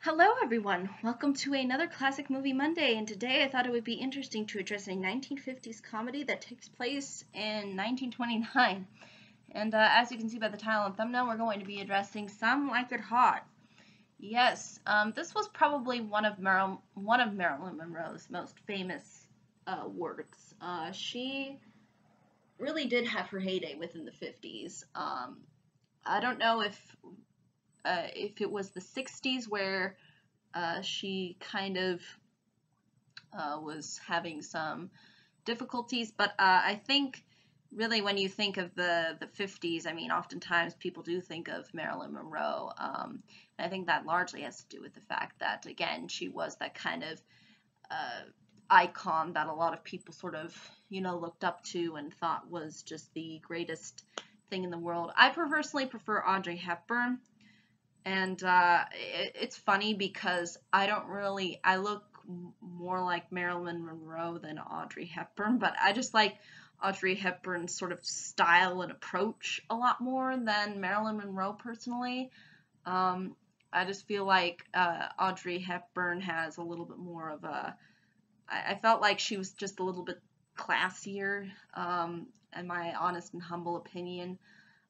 Hello, everyone. Welcome to another Classic Movie Monday, and today I thought it would be interesting to address a 1950s comedy that takes place in 1929. And as you can see by the title and thumbnail, we're going to be addressing Some Like It Hot. Yes, this was probably one of Marilyn Monroe's most famous works. She really did have her heyday within the 50s. I don't know if it was the 60s where she kind of was having some difficulties, but I think really when you think of the 50s, I mean, oftentimes people do think of Marilyn Monroe. And I think that largely has to do with the fact that, again, she was that kind of icon that a lot of people sort of, looked up to and thought was just the greatest thing in the world. I personally prefer Audrey Hepburn. And it's funny because I look more like Marilyn Monroe than Audrey Hepburn, but I just like Audrey Hepburn's sort of style and approach a lot more than Marilyn Monroe personally. I just feel like Audrey Hepburn has a little bit more of I felt like she was just a little bit classier, in my honest and humble opinion.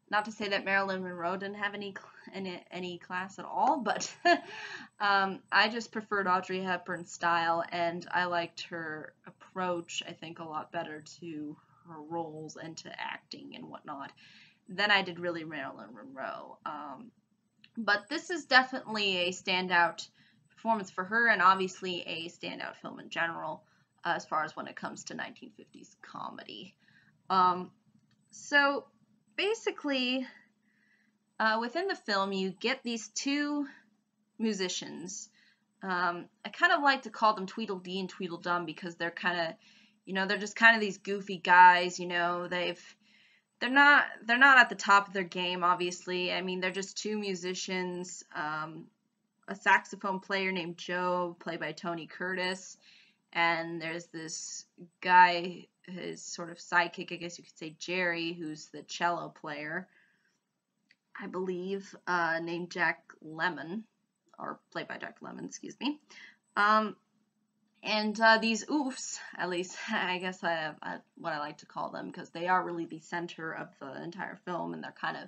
Not to say that Marilyn Monroe didn't have any class at all, but I just preferred Audrey Hepburn's style, and I liked her approach, I think, a lot better to her roles and to acting and whatnot than I did really Marilyn Monroe. But this is definitely a standout performance for her, and obviously a standout film in general, as far as when it comes to 1950s comedy. So basically, within the film, you get these two musicians. I kind of like to call them Tweedledee and Tweedledum because they're kind of, they're just kind of these goofy guys. They're not at the top of their game, obviously. I mean, they're just two musicians. A saxophone player named Joe, played by Tony Curtis, and there's this guy, his sort of sidekick, I guess you could say, Jerry, who's the cello player, I believe, named Jack Lemmon, or played by Jack Lemmon, excuse me. And these oofs, at least I guess what I like to call them, because they are really the center of the entire film, and they're kind of,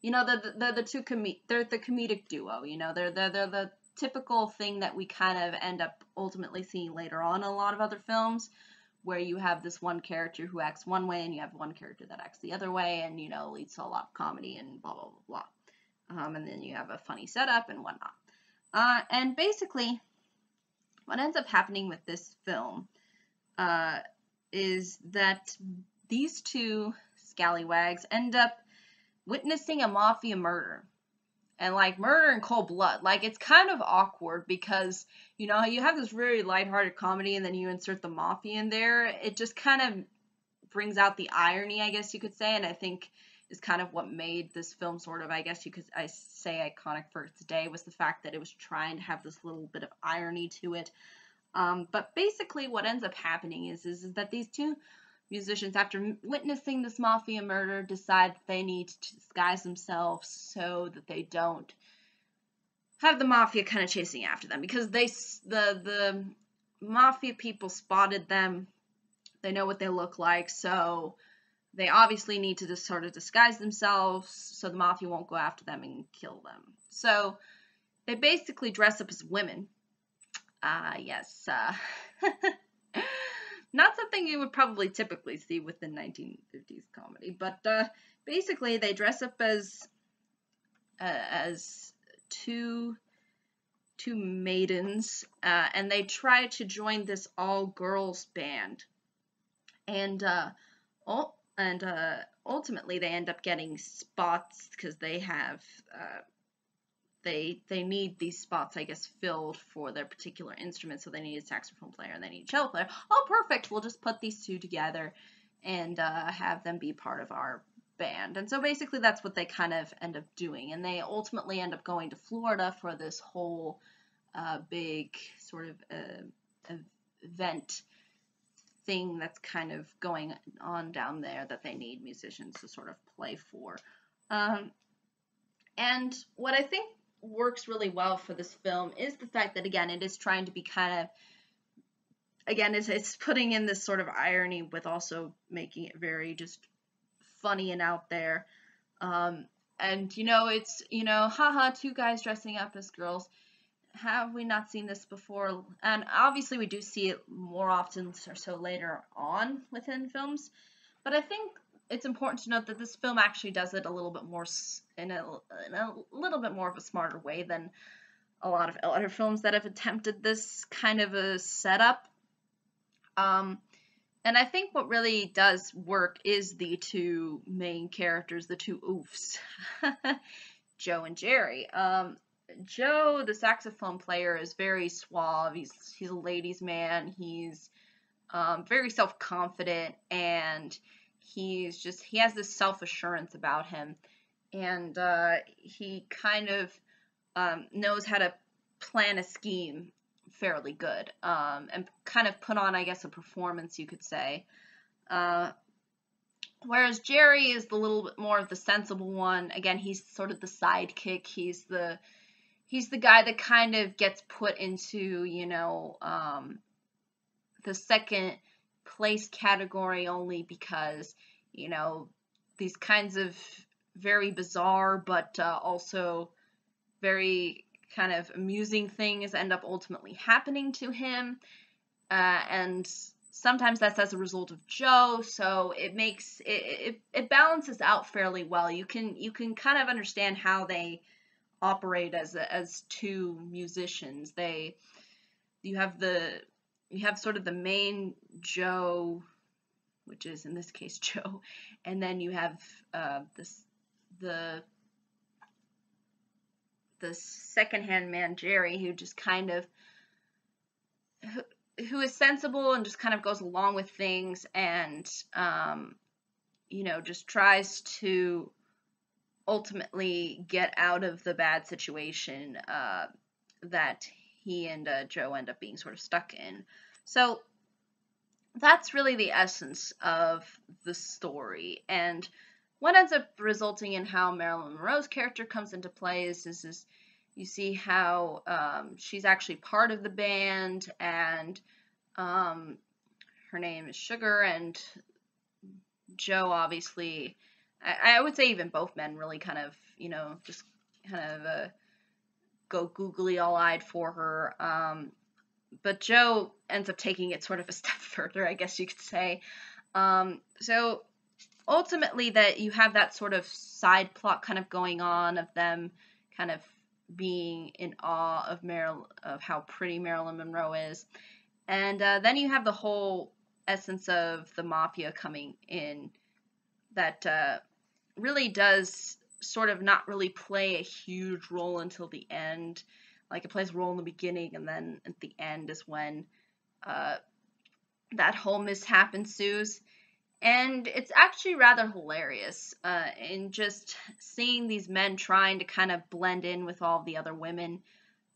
they're the comedic duo. They're the typical thing that we kind of end up ultimately seeing later on in a lot of other films, where you have this one character who acts one way and you have one character that acts the other way, and leads to a lot of comedy and blah blah blah blah. And then you have a funny setup and whatnot. And basically, what ends up happening with this film is that these two scallywags end up witnessing a mafia murder. And like murder in cold blood. Like, it's kind of awkward because, you have this very lighthearted comedy and then you insert the mafia in there. It just kind of brings out the irony, I guess you could say, and I think is kind of what made this film sort of, I guess you could say, iconic for its day, was the fact that it was trying to have this little bit of irony to it. But basically what ends up happening is that these two musicians, after witnessing this mafia murder, decide that they need to disguise themselves so that they don't have the mafia kind of chasing after them, because the mafia people spotted them. They know what they look like, so they obviously need to just sort of disguise themselves so the mafia won't go after them and kill them. So they basically dress up as women. Yes. Not something you would probably typically see within 1950s comedy, but basically they dress up as two maidens, and they try to join this all-girls band, and ultimately they end up getting spots because they have they need these spots, I guess, filled for their particular instrument. So they need a saxophone player and they need a cello player. Oh, perfect. We'll just put these two together and have them be part of our band. And so basically that's what they kind of end up doing. And they ultimately end up going to Florida for this whole big sort of event thing that's kind of going on down there that they need musicians to sort of play for. And what I think works really well for this film is the fact that, again, it is trying to be kind of, again, it's putting in this sort of irony with also making it very just funny and out there. And, it's, haha, two guys dressing up as girls. Have we not seen this before? And obviously we do see it more often or so later on within films. But I think it's important to note that this film actually does it a little bit more in a little bit more of a smarter way than a lot of other films that have attempted this kind of a setup. And I think what really does work is the two main characters, the two oofs, Joe and Jerry. Joe, the saxophone player, is very suave. He's a ladies' man. He's very self-confident, and he has this self-assurance about him, and he kind of knows how to plan a scheme fairly good, and kind of put on, I guess, a performance, you could say. Whereas Jerry is the little bit more of the sensible one. Again, he's sort of the sidekick. He's the guy that kind of gets put into, the second place category only because, these kinds of very bizarre but also very kind of amusing things end up ultimately happening to him. And sometimes that's as a result of Joe, so it makes it balances out fairly well. You can kind of understand how they operate as two musicians. You have sort of the main Joe, which is in this case Joe, and then you have the second-hand man Jerry, who just kind of who is sensible and just kind of goes along with things, and just tries to ultimately get out of the bad situation that he and Joe end up being sort of stuck in. So that's really the essence of the story. And what ends up resulting in how Marilyn Monroe's character comes into play is you see how she's actually part of the band, and her name is Sugar, and Joe, obviously, I would say even both men really kind of, just kind of go googly all-eyed for her. But Joe ends up taking it sort of a step further, I guess you could say. So ultimately, that you have that sort of side plot kind of going on of them kind of being in awe of how pretty Marilyn Monroe is, and then you have the whole essence of the mafia coming in that really does sort of not really play a huge role until the end. Like, it plays a role in the beginning, and then at the end is when that whole mishap ensues. And it's actually rather hilarious in just seeing these men trying to kind of blend in with all the other women.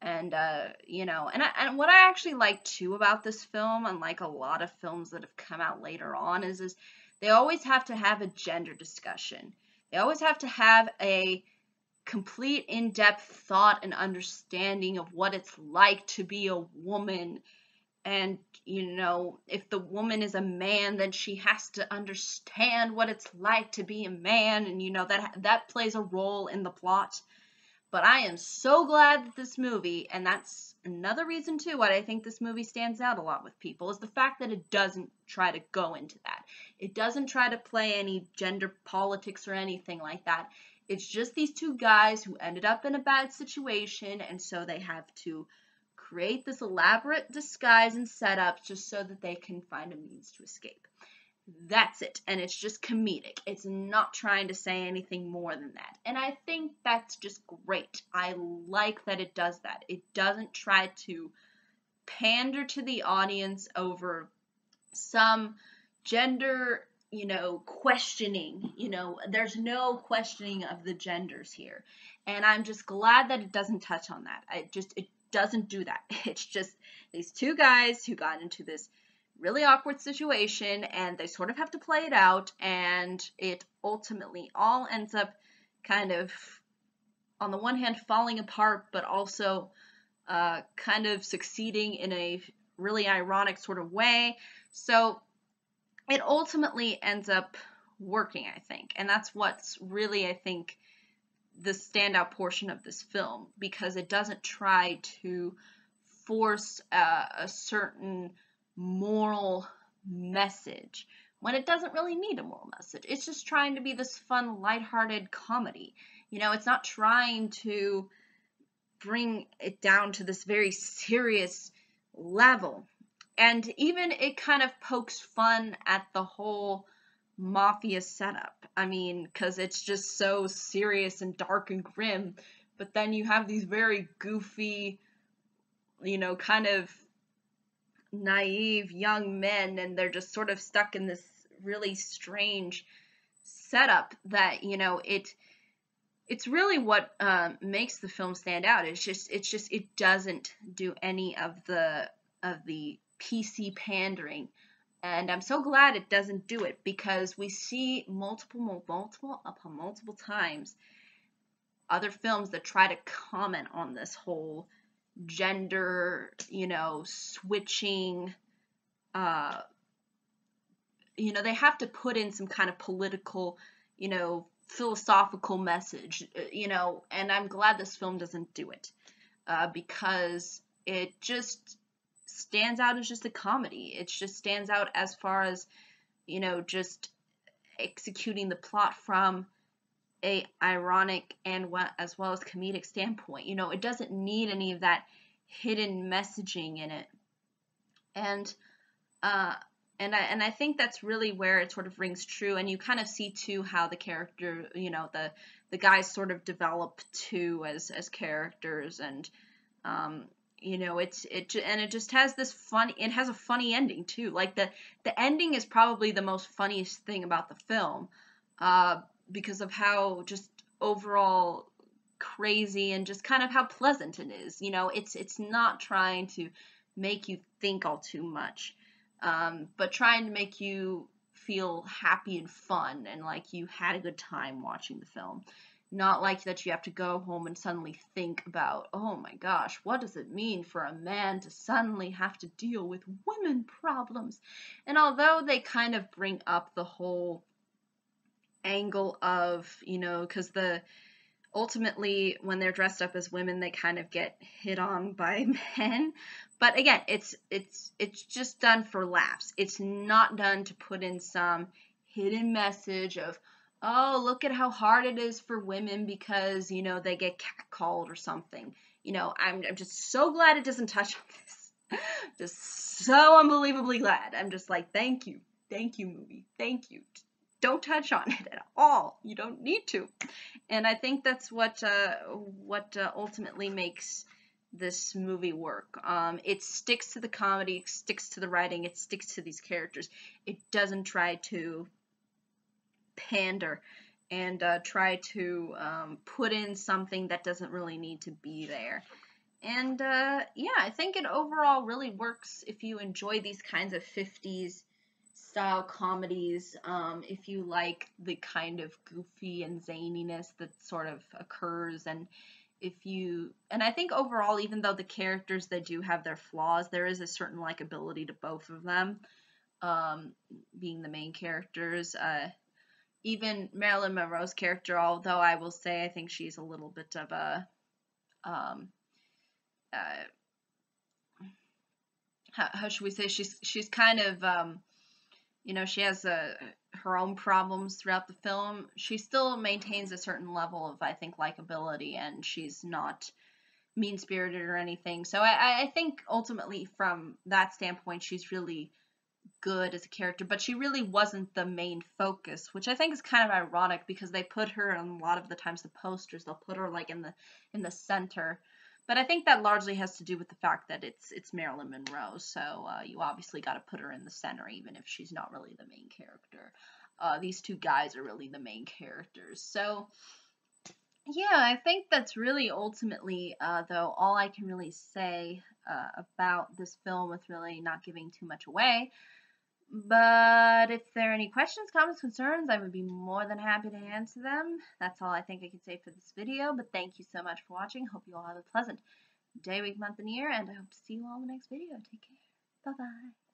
And, and what I actually like, too, about this film, unlike a lot of films that have come out later on, is they always have to have a gender discussion. They always have to have a complete in-depth thought and understanding of what it's like to be a woman. And, if the woman is a man, then she has to understand what it's like to be a man. And, that plays a role in the plot. But I am so glad that this movie, and that's another reason too why I think this movie stands out a lot with people, is the fact that it doesn't try to go into that. It doesn't try to play any gender politics or anything like that. It's just these two guys who ended up in a bad situation, and so they have to create this elaborate disguise and setup just so that they can find a means to escape. That's it. And it's just comedic. It's not trying to say anything more than that. And I think that's just great. I like that it does that. It doesn't try to pander to the audience over some gender, questioning. There's no questioning of the genders here. And I'm just glad that it doesn't touch on that. It doesn't do that. It's just these two guys who got into this really awkward situation, and they sort of have to play it out, and it ultimately all ends up kind of on the one hand falling apart, but also kind of succeeding in a really ironic sort of way. So it ultimately ends up working, I think. And that's what's really, I think, the standout portion of this film, because it doesn't try to force a certain moral message when it doesn't really need a moral message. It's just trying to be this fun, lighthearted comedy. It's not trying to bring it down to this very serious level. And even it kind of pokes fun at the whole mafia setup. I mean, because it's just so serious and dark and grim, but then you have these very goofy, kind of naive young men, and they're just sort of stuck in this really strange setup that, it's really what makes the film stand out. It doesn't do any of the PC pandering, and I'm so glad it doesn't do it, because we see multiple upon multiple times other films that try to comment on this whole gender, switching. They have to put in some kind of political, philosophical message, and I'm glad this film doesn't do it, because it just stands out as just a comedy. It just stands out as far as, just executing the plot from a ironic and as well as comedic standpoint. It doesn't need any of that hidden messaging in it. And I think that's really where it sort of rings true, and you kind of see too how the character, the guys sort of develop too as characters, and it just has this fun. It has a funny ending too. Like the ending is probably the most funniest thing about the film, because of how just overall crazy and just kind of how pleasant it is. It's not trying to make you think all too much, but trying to make you feel happy and fun and like you had a good time watching the film. Not like that you have to go home and suddenly think about, oh my gosh, what does it mean for a man to suddenly have to deal with women problems? And although they kind of bring up the whole angle of, because ultimately when they're dressed up as women, they kind of get hit on by men. But again, it's just done for laughs. It's not done to put in some hidden message of, oh, look at how hard it is for women because, they get catcalled or something. I'm just so glad it doesn't touch on this. Just so unbelievably glad. I'm just like, thank you, movie, thank you. Don't touch on it at all. You don't need to. And I think that's what ultimately makes this movie work. It sticks to the comedy, it sticks to the writing, it sticks to these characters. It doesn't try to pander and try to put in something that doesn't really need to be there. And yeah, I think it overall really works if you enjoy these kinds of 50s style comedies, if you like the kind of goofy and zaniness that sort of occurs, and I think overall, even though the characters, they do have their flaws, there is a certain likability to both of them, being the main characters. Even Marilyn Monroe's character, although I will say I think she's a little bit of a how should we say, she's kind of she has her own problems throughout the film. She still maintains a certain level of, I think, likability, and she's not mean-spirited or anything. So I think ultimately from that standpoint, she's really good as a character, but she really wasn't the main focus, which I think is kind of ironic because they put her on a lot of the times the posters, they'll put her like in the center. But I think that largely has to do with the fact that it's Marilyn Monroe, so you obviously got to put her in the center, even if she's not really the main character. These two guys are really the main characters. So, yeah, I think that's really ultimately, though, all I can really say about this film with really not giving too much away. But if there are any questions, comments, concerns, I would be more than happy to answer them. That's all I think I can say for this video, but thank you so much for watching. Hope you all have a pleasant day, week, month, and year, and I hope to see you all in the next video. Take care. Bye-bye.